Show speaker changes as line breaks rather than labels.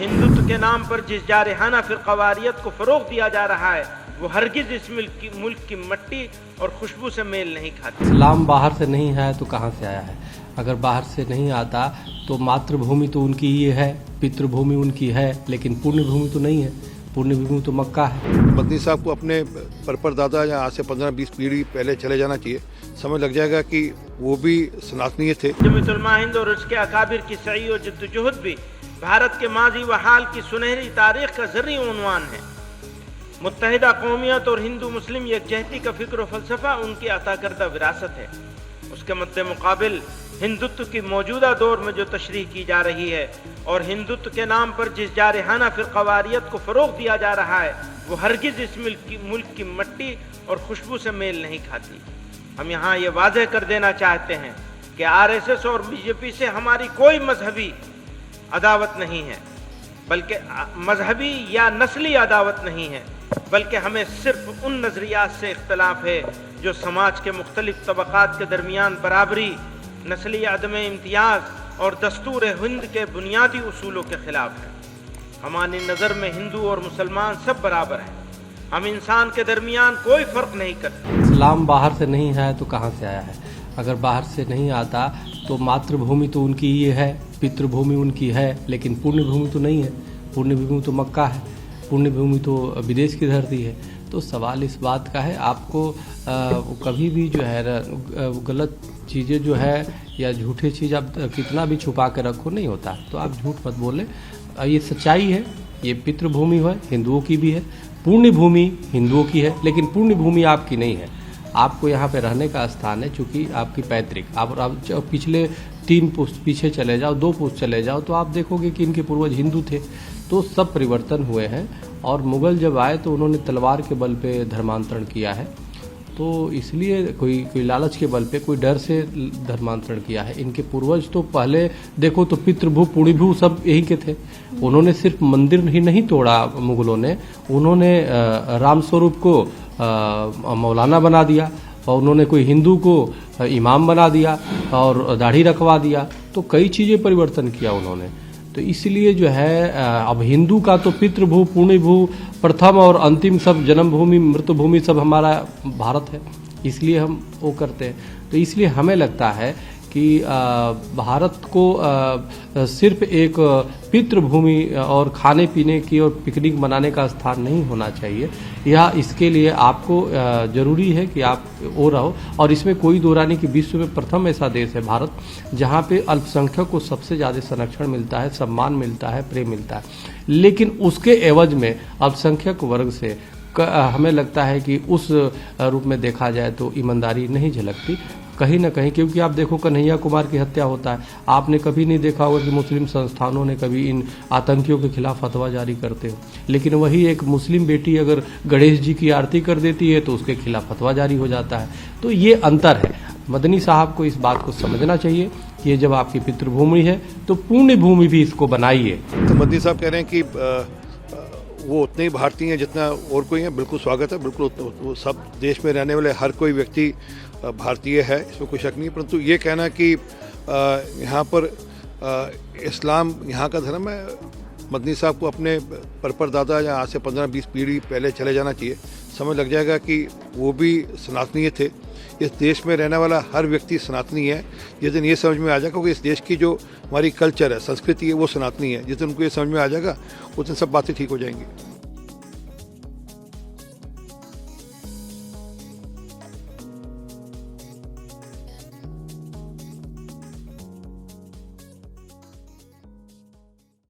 हिंदुत्व के नाम पर जिस जारहाना फिरकावारियत को फरोग दिया जा रहा है वो हरगिज इस मुल्क की मिट्टी और खुशबू से मेल नहीं खाती।
इस्लाम बाहर से नहीं है तो कहाँ से आया है? अगर बाहर से नहीं आता तो मातृभूमि तो उनकी ही है, पितृभूमि उनकी है, लेकिन पुण्य भूमि तो नहीं है। पुण्य भूमि तो मक्का है।
मदनी साहब को अपने परदादा या आज से 15-20 पीढ़ी पहले चले जाना चाहिए। समझ लग जाएगा कि वो भी सनातनीय थे।
जमीयत उलमा हिंद और उसके अकाबिर की सही और जद्दोजहद भी भारत के माजी व हाल की सुनहरी तारीख का ज़र्री उन्वान है। मुत्तहिदा कौमियत और हिंदू मुस्लिम यकजहती का फिक्र और फलसफा उनकी अता करदा विरासत है। उसके मद्दे मुकाबिल हिंदुत्व की मौजूदा दौर में जो तशरीह की जा रही है और हिंदुत्व के नाम पर जिस जारहाना फिरकावारियत को फरोग दिया जा रहा है वो हरगिज इस मुल्क की मिट्टी और खुशबू से मेल नहीं खाती। हम यहाँ ये वाज़ेह कर देना चाहते हैं कि RSS और BJP से हमारी कोई मजहबी अदावत नहीं है, बल्कि मजहबी या नस्ली अदावत नहीं है, बल्कि हमें सिर्फ उन नज़रियात से इख्तलाफ है जो समाज के मुख्तलिफ तबक़ात के दरमियान बराबरी, नस्ली अदम इम्तियाज़ और दस्तूर हिंद के बुनियादी उसूलों के ख़िलाफ़ है। हमारी नज़र में हिंदू और मुसलमान सब बराबर हैं। हम इंसान के दरमियान कोई फ़र्क नहीं करते।
इस्लाम बाहर से नहीं है तो कहाँ से आया है? अगर बाहर से नहीं आता तो मातृभूमि तो उनकी ही है, पितृभूमि उनकी है, लेकिन पुण्य भूमि तो नहीं है। पुण्य भूमि तो मक्का है। पुण्य भूमि तो विदेश की धरती है। तो सवाल इस बात का है, आपको कभी भी जो है गलत चीज़ें जो है या झूठे चीज़ आप कितना भी छुपा के रखो नहीं होता। तो आप झूठ मत बोले। ये सच्चाई है। ये पितृभूमि है, हिंदुओं की भी है। पुण्य भूमि हिंदुओं की है, लेकिन पुण्य भूमि आपकी नहीं है। आपको यहाँ पे रहने का स्थान है, चूँकि आपकी पैतृक। आप पिछले 3 पुश्त पीछे चले जाओ, 2 पुश्त चले जाओ, तो आप देखोगे कि इनके पूर्वज हिंदू थे। तो सब परिवर्तन हुए हैं। और मुग़ल जब आए तो उन्होंने तलवार के बल पे धर्मांतरण किया है। तो इसलिए कोई लालच के बल पे, कोई डर से धर्मांतरण किया है। इनके पूर्वज तो पहले देखो तो पितृभू पुण्यभू सब यही के थे। उन्होंने सिर्फ मंदिर ही नहीं तोड़ा मुग़लों ने, उन्होंने राम स्वरूप को मौलाना बना दिया, और उन्होंने कोई हिंदू को इमाम बना दिया और दाढ़ी रखवा दिया। तो कई चीज़ें परिवर्तन किया उन्होंने। तो इसलिए जो है अब हिंदू का तो पितृभू पुण्यभू प्रथम और अंतिम सब जन्मभूमि मृतभूमि सब हमारा भारत है। इसलिए हम वो करते हैं। तो इसलिए हमें लगता है कि भारत को सिर्फ एक पितृभूमि और खाने पीने की और पिकनिक मनाने का स्थान नहीं होना चाहिए। यह इसके लिए आपको ज़रूरी है कि आप वो रहो। और इसमें कोई दो रानी कि विश्व में प्रथम ऐसा देश है भारत, जहाँ पे अल्पसंख्यक को सबसे ज़्यादा संरक्षण मिलता है, सम्मान मिलता है, प्रेम मिलता है। लेकिन उसके एवज में अल्पसंख्यक वर्ग से हमें लगता है कि उस रूप में देखा जाए तो ईमानदारी नहीं झलकती कहीं ना कहीं। क्योंकि आप देखो कन्हैया कुमार की हत्या होता है, आपने कभी नहीं देखा होगा कि मुस्लिम संस्थानों ने कभी इन आतंकियों के खिलाफ फतवा जारी करते हो। लेकिन वही एक मुस्लिम बेटी अगर गणेश जी की आरती कर देती है तो उसके खिलाफ फतवा जारी हो जाता है। तो ये अंतर है। मदनी साहब को इस बात को समझना चाहिए कि ये जब आपकी पितृभूमि है तो पुण्य भूमि भी इसको बनाइए।
तो मदनी साहब कह रहे हैं कि वो उतने ही भारतीय हैं जितना और कोई है। बिल्कुल स्वागत है। बिल्कुल सब देश में रहने वाले हर कोई व्यक्ति भारतीय है, इसमें कोई शक नहीं। परंतु ये कहना कि यहाँ पर इस्लाम यहाँ का धर्म है, मदनी साहब को अपने परदादा या आज से 15-20 पीढ़ी पहले चले जाना चाहिए। समझ लग जाएगा कि वो भी सनातनीय थे। इस देश में रहने वाला हर व्यक्ति सनातनी है। जिस दिन ये समझ में आ जाएगा कि इस देश की जो हमारी कल्चर है, संस्कृति है, वो सनातनी है, जिस दिन उनको ये समझ में आ जाएगा उस दिन सब बातें ठीक हो जाएंगी।